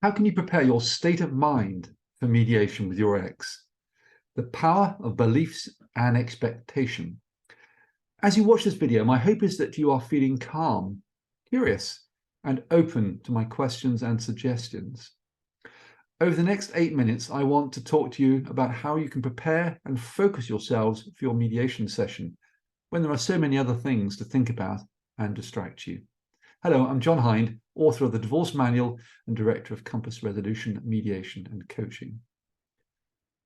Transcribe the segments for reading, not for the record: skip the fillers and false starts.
How can you prepare your state of mind for mediation with your ex? The power of beliefs and expectation. As you watch this video, my hope is that you are feeling calm, curious, and open to my questions and suggestions. Over the next 8 minutes, I want to talk to you about how you can prepare and focus yourselves for your mediation session when there are so many other things to think about and distract you. Hello, I'm John Hind, author of The Divorce Manual and director of Compass Resolution, Mediation and Coaching.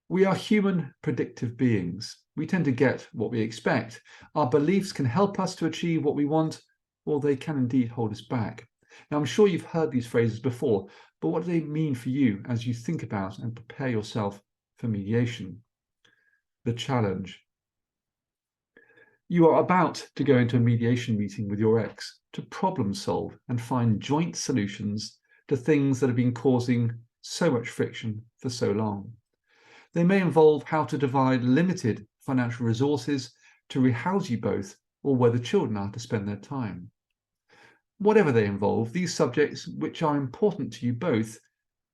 We are human predictive beings. We tend to get what we expect. Our beliefs can help us to achieve what we want, or they can indeed hold us back. Now, I'm sure you've heard these phrases before, but what do they mean for you as you think about and prepare yourself for mediation? The challenge. You are about to go into a mediation meeting with your ex to problem solve and find joint solutions to things that have been causing so much friction for so long. They may involve how to divide limited financial resources to rehouse you both, or where the children are to spend their time. Whatever they involve, these subjects, which are important to you both,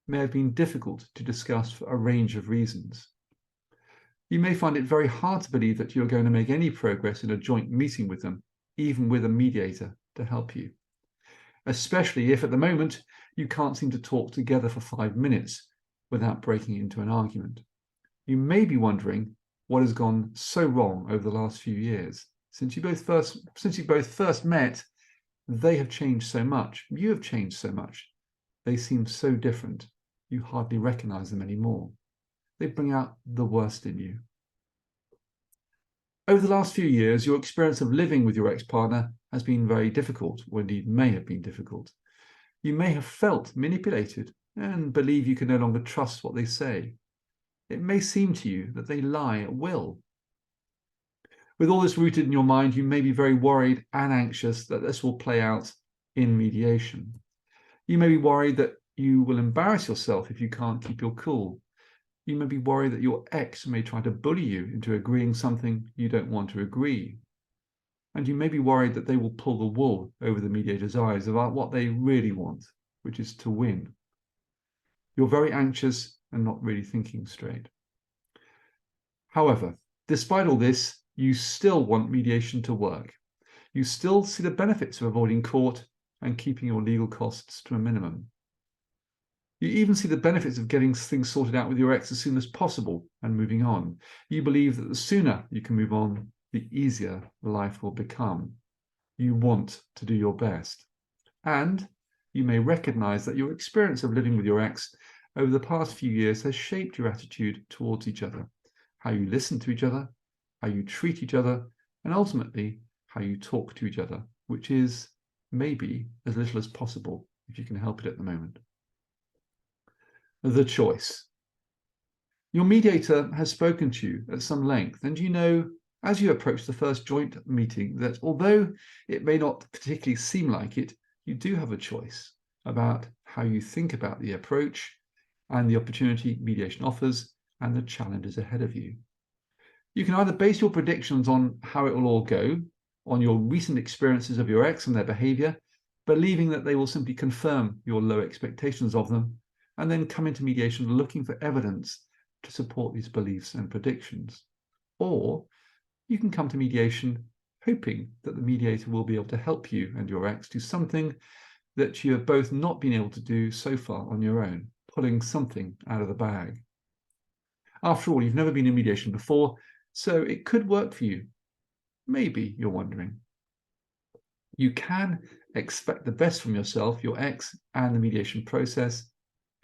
may have been difficult to discuss for a range of reasons. You may find it very hard to believe that you're going to make any progress in a joint meeting with them, even with a mediator to help you. Especially if at the moment you can't seem to talk together for 5 minutes without breaking into an argument. You may be wondering what has gone so wrong over the last few years. Since you both first met, they have changed so much. You have changed so much. They seem so different. You hardly recognize them anymore. They bring out the worst in you. Over the last few years, your experience of living with your ex-partner has been very difficult, or indeed may have been difficult. You may have felt manipulated and believe you can no longer trust what they say. It may seem to you that they lie at will. With all this rooted in your mind, you may be very worried and anxious that this will play out in mediation. You may be worried that you will embarrass yourself if you can't keep your cool. You may be worried that your ex may try to bully you into agreeing something you don't want to agree. And you may be worried that they will pull the wool over the mediator's eyes about what they really want, which is to win. You're very anxious and not really thinking straight. However, despite all this, you still want mediation to work. You still see the benefits of avoiding court and keeping your legal costs to a minimum. You even see the benefits of getting things sorted out with your ex as soon as possible and moving on. You believe that the sooner you can move on, the easier life will become. You want to do your best. And you may recognize that your experience of living with your ex over the past few years has shaped your attitude towards each other, how you listen to each other, how you treat each other, and ultimately how you talk to each other, which is maybe as little as possible if you can help it at the moment. The choice. Your mediator has spoken to you at some length, and you know as you approach the first joint meeting that although it may not particularly seem like it, you do have a choice about how you think about the approach and the opportunity mediation offers and the challenges ahead of you. You can either base your predictions on how it will all go, on your recent experiences of your ex and their behavior, believing that they will simply confirm your low expectations of them, and then come into mediation looking for evidence to support these beliefs and predictions. Or you can come to mediation hoping that the mediator will be able to help you and your ex do something that you have both not been able to do so far on your own, pulling something out of the bag. After all, you've never been in mediation before, so it could work for you. Maybe you're wondering. You can expect the best from yourself, your ex, and the mediation process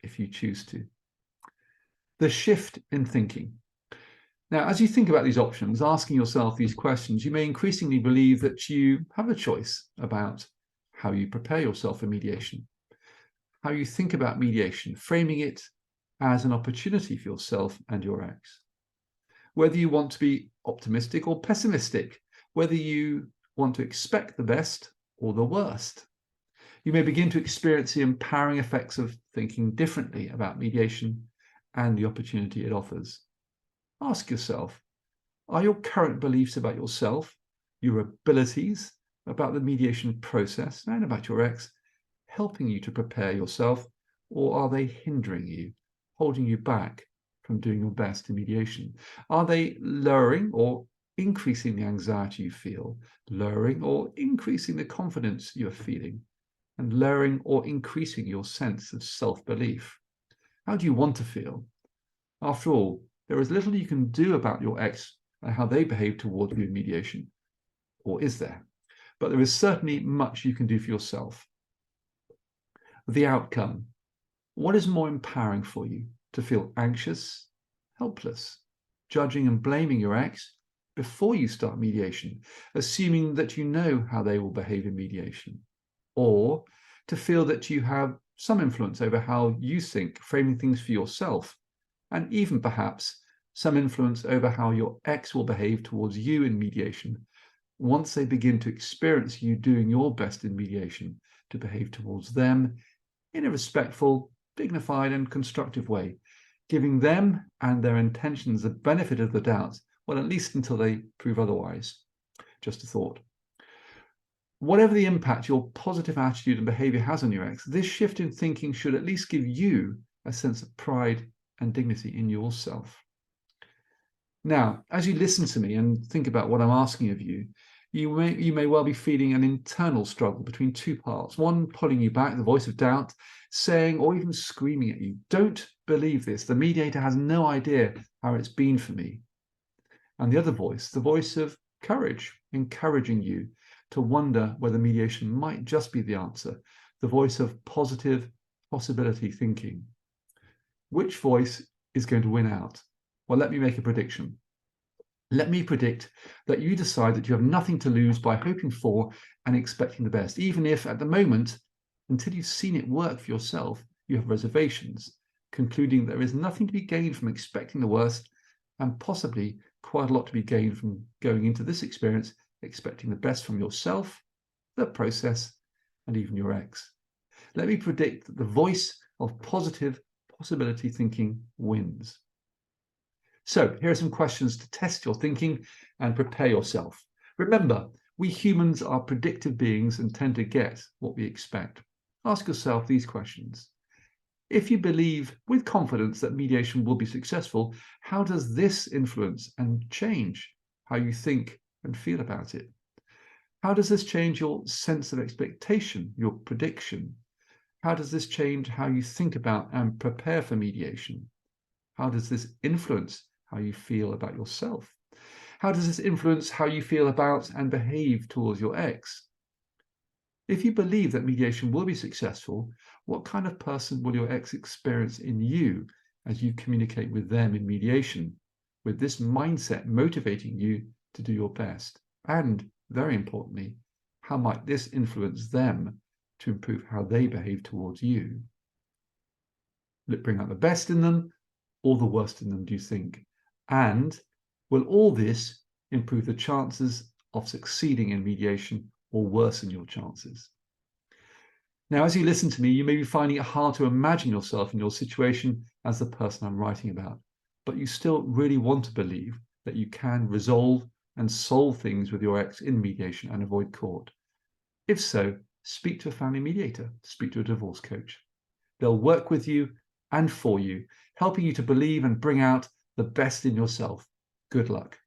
if you choose to. The shift in thinking. Now, as you think about these options, asking yourself these questions, you may increasingly believe that you have a choice about how you prepare yourself for mediation, how you think about mediation, framing it as an opportunity for yourself and your ex. Whether you want to be optimistic or pessimistic, whether you want to expect the best or the worst. You may begin to experience the empowering effects of thinking differently about mediation and the opportunity it offers. Ask yourself, are your current beliefs about yourself, your abilities, about the mediation process, and about your ex helping you to prepare yourself, or are they hindering you, holding you back from doing your best in mediation? Are they lowering or increasing the anxiety you feel, lowering or increasing the confidence you are feeling, and lowering or increasing your sense of self-belief? How do you want to feel? After all, there is little you can do about your ex and how they behave towards you in mediation, or is there? But there is certainly much you can do for yourself. The outcome. What is more empowering for you? To feel anxious, helpless, judging and blaming your ex before you start mediation, assuming that you know how they will behave in mediation, or to feel that you have some influence over how you think, framing things for yourself, and even perhaps some influence over how your ex will behave towards you in mediation once they begin to experience you doing your best in mediation to behave towards them in a respectful, dignified, and constructive way, giving them and their intentions the benefit of the doubt, well, at least until they prove otherwise. Just a thought. Whatever the impact your positive attitude and behavior has on your ex, this shift in thinking should at least give you a sense of pride and dignity in yourself. Now, as you listen to me and think about what I'm asking of you, you may well be feeling an internal struggle between two parts, one pulling you back, the voice of doubt, saying or even screaming at you, "Don't believe this. The mediator has no idea how it's been for me." And the other voice, the voice of courage, encouraging you to wonder whether mediation might just be the answer, the voice of positive possibility thinking. Which voice is going to win out? Well, let me make a prediction. Let me predict that you decide that you have nothing to lose by hoping for and expecting the best, even if at the moment, until you've seen it work for yourself, you have reservations, concluding there is nothing to be gained from expecting the worst and possibly quite a lot to be gained from going into this experience expecting the best from yourself, the process, and even your ex. Let me predict that the voice of positive possibility thinking wins. So here are some questions to test your thinking and prepare yourself. Remember, we humans are predictive beings and tend to get what we expect. Ask yourself these questions. If you believe with confidence that mediation will be successful, how does this influence and change how you think and feel about it? How does this change your sense of expectation, your prediction? How does this change how you think about and prepare for mediation? How does this influence how you feel about yourself? How does this influence how you feel about and behave towards your ex? If you believe that mediation will be successful, what kind of person will your ex experience in you as you communicate with them in mediation, with this mindset motivating you to do your best? And, very importantly, how might this influence them to improve how they behave towards you? Will it bring out the best in them or the worst in them, do you think? And will all this improve the chances of succeeding in mediation or worsen your chances? Now, as you listen to me, you may be finding it hard to imagine yourself in your situation as the person I'm writing about, but you still really want to believe that you can resolve and solve things with your ex in mediation and avoid court. If so, speak to a family mediator, speak to a divorce coach. They'll work with you and for you, helping you to believe and bring out the best in yourself. Good luck.